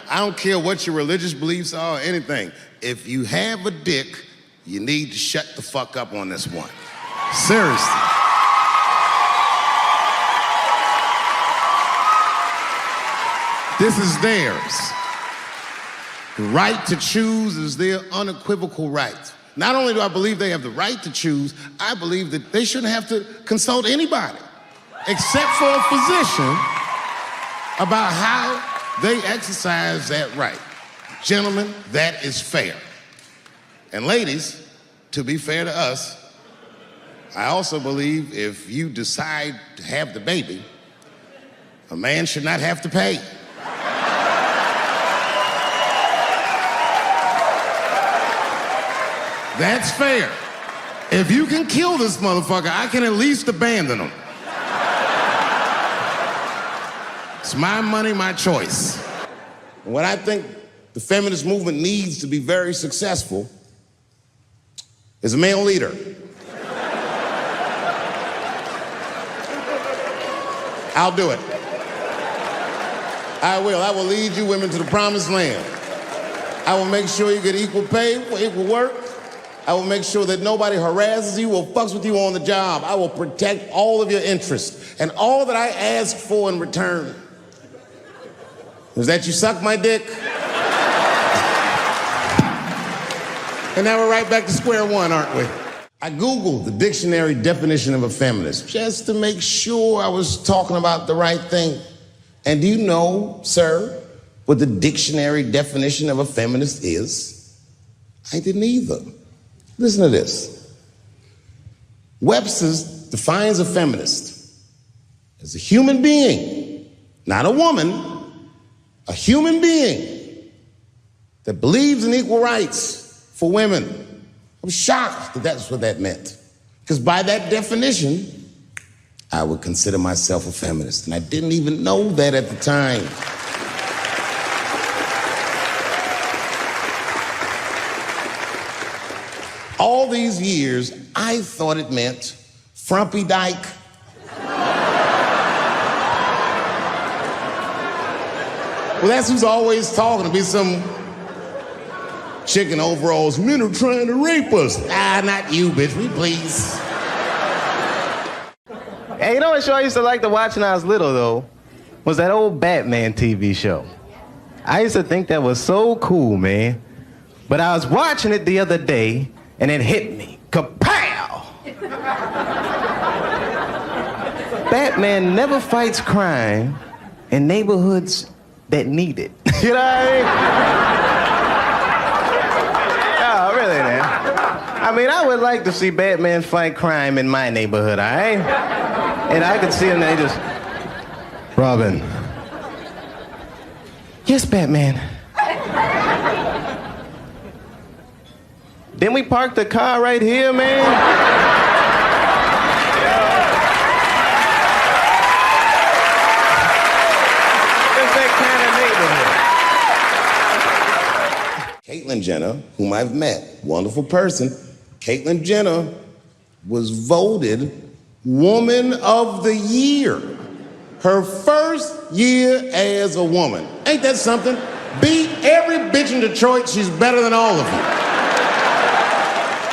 I don't care what your religious beliefs are or anything. If you have a dick, you need to shut the fuck up on this one. Seriously. This is theirs. The right to choose is their unequivocal right. Not only do I believe they have the right to choose, I believe that they shouldn't have to consult anybody except for a physician about how they exercise that right. Gentlemen, that is fair. And ladies, to be fair to us, I also believe if you decide to have the baby, a man should not have to pay. That's fair. If you can kill this motherfucker, I can at least abandon him. It's my money, my choice. What I think the feminist movement needs to be very successful is a male leader. I'll do it. I will. I will lead you women to the promised land. I will make sure you get equal pay for equal work. I will make sure that nobody harasses you or fucks with you on the job. I will protect all of your interests. And all that I ask for in return is that you suck my dick. And now we're right back to square one, aren't we? I Googled the dictionary definition of a feminist just to make sure I was talking about the right thing. And do you know, sir, what the dictionary definition of a feminist is? I didn't either. Listen to this. Webster's defines a feminist as a human being, not a woman, a human being that believes in equal rights for women. I was shocked that that's what that meant. Because by that definition, I would consider myself a feminist. And I didn't even know that at the time. All these years, I thought it meant frumpy dyke. Well, that's who's always talking, to be some chick in overalls. Men are trying to rape us. Ah, not you, bitch, we please. Hey, you know what show I used to like to watch when I was little, though? Was that old Batman TV show. I used to think that was so cool, man. But I was watching it the other day, and it hit me. Kapow! Batman never fights crime in neighborhoods that need it. You know what I mean? Oh, really, man. I mean, I would like to see Batman fight crime in my neighborhood, all right? And I could see him, they just... Robin. Yes, Batman. Then we parked the car right here, man. It's that kind of neighborhood. Caitlyn Jenner, whom I've met, wonderful person. Caitlyn Jenner was voted Woman of the Year. Her first year as a woman. Ain't that something? Beat every bitch in Detroit, she's better than all of you.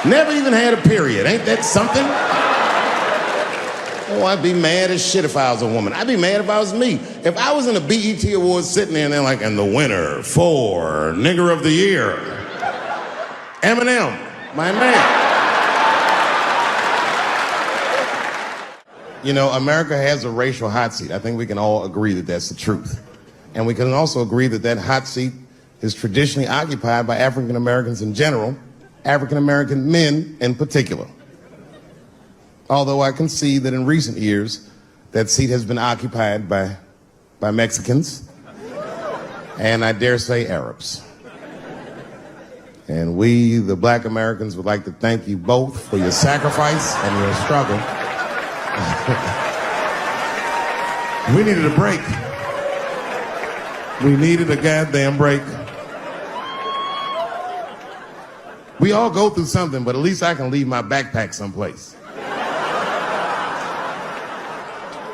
Never even had a period. Ain't that something? Oh, I'd be mad as shit if I was a woman. I'd be mad if I was me. If I was in a BET Awards sitting there and they're like, and the winner for Nigger of the Year, Eminem, my man. You know, America has a racial hot seat. I think we can all agree that that's the truth. And we can also agree that that hot seat is traditionally occupied by African Americans in general, African American men in particular. Although I can see that in recent years, that seat has been occupied by Mexicans, and I dare say Arabs. And we, the Black Americans, would like to thank you both for your sacrifice and your struggle. We needed a break. We needed a goddamn break. We all go through something, but at least I can leave my backpack someplace.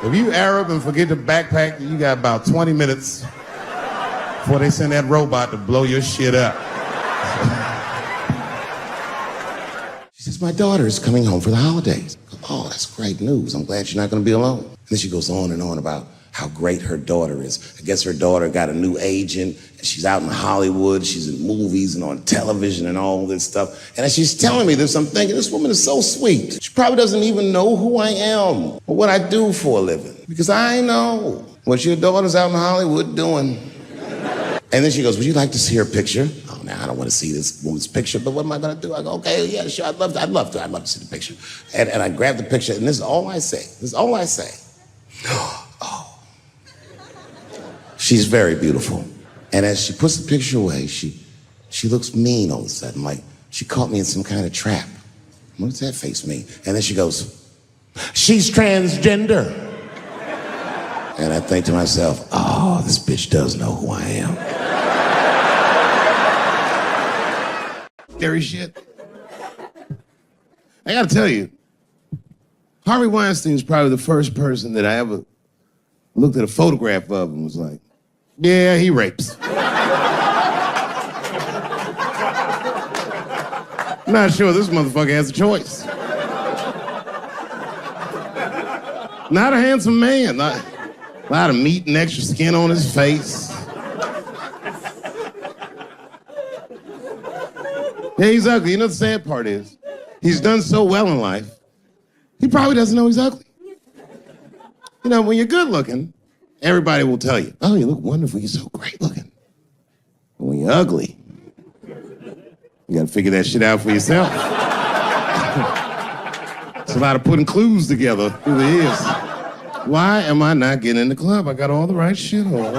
If you Arab and forget the backpack, you got about 20 minutes before they send that robot to blow your shit up. She says, my daughter is coming home for the holidays. Oh, that's great news. I'm glad she's not going to be alone. And then she goes on and on about how great her daughter is. I guess her daughter got a new agent, and she's out in Hollywood, she's in movies and on television and all this stuff. And as she's telling me this, I'm thinking, this woman is so sweet. She probably doesn't even know who I am or what I do for a living. Because I know what your daughter's out in Hollywood doing. And then she goes, would you like to see her picture? Oh, now I don't want to see this woman's picture, but what am I going to do? I go, okay, yeah, sure, I'd love to see the picture. And I grab the picture, and this is all I say. Oh, she's very beautiful. And as she puts the picture away, she looks mean all of a sudden, like she caught me in some kind of trap. What does that face mean? And then she goes, she's transgender. And I think to myself, oh, this bitch does know who I am. Scary shit. I gotta tell you, Harvey Weinstein's probably the first person that I ever looked at a photograph of and was like, yeah, he rapes. I'm not sure this motherfucker has a choice. Not a handsome man. A lot of meat and extra skin on his face. Yeah, he's ugly. You know the sad part is, he's done so well in life, he probably doesn't know he's ugly. You know, when you're good looking, everybody will tell you, oh, you look wonderful, you're so great looking. But when you're ugly, you gotta figure that shit out for yourself. It's a lot of putting clues together through the years. Why am I not getting in the club? I got all the right shit on.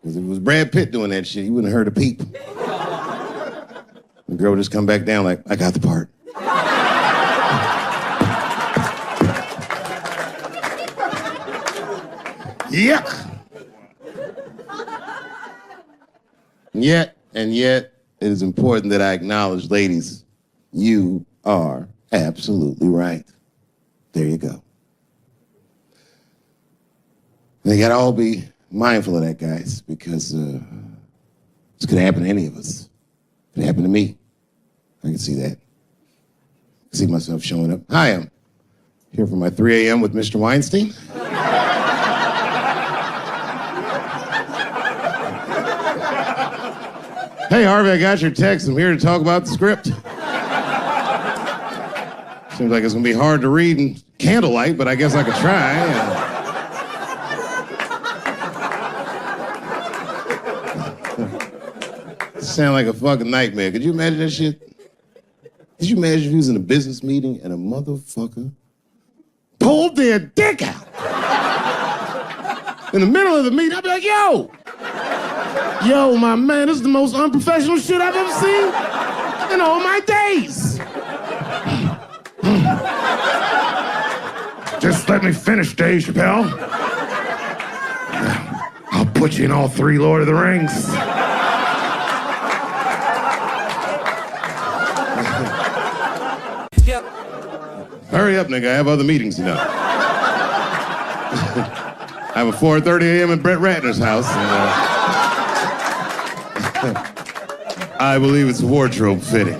If it was Brad Pitt doing that shit, you wouldn't have heard a peep. The girl would just come back down like, I got the part. Yuck! Yet, it is important that I acknowledge, ladies, you are absolutely right. There you go. They gotta all be mindful of that, guys, because this could happen to any of us. It could happen to me. I can see that. I can see myself showing up. Hi, I'm here for my 3 a.m. with Mr. Weinstein. Hey, Harvey, I got your text. I'm here to talk about the script. Seems like it's gonna be hard to read in candlelight, but I guess I could try. Sound like a fucking nightmare. Could you imagine that shit? Could you imagine if you was in a business meeting and a motherfucker pulled their dick out? In the middle of the meeting, I'd be like, yo, my man, this is the most unprofessional shit I've ever seen in all my days. Just let me finish, Dave Chappelle. I'll put you in all 3 Lord of the Rings. Hurry up, nigga. I have other meetings tonight. I have a 4:30 a.m. at Brett Ratner's house. And, I believe it's wardrobe fitting.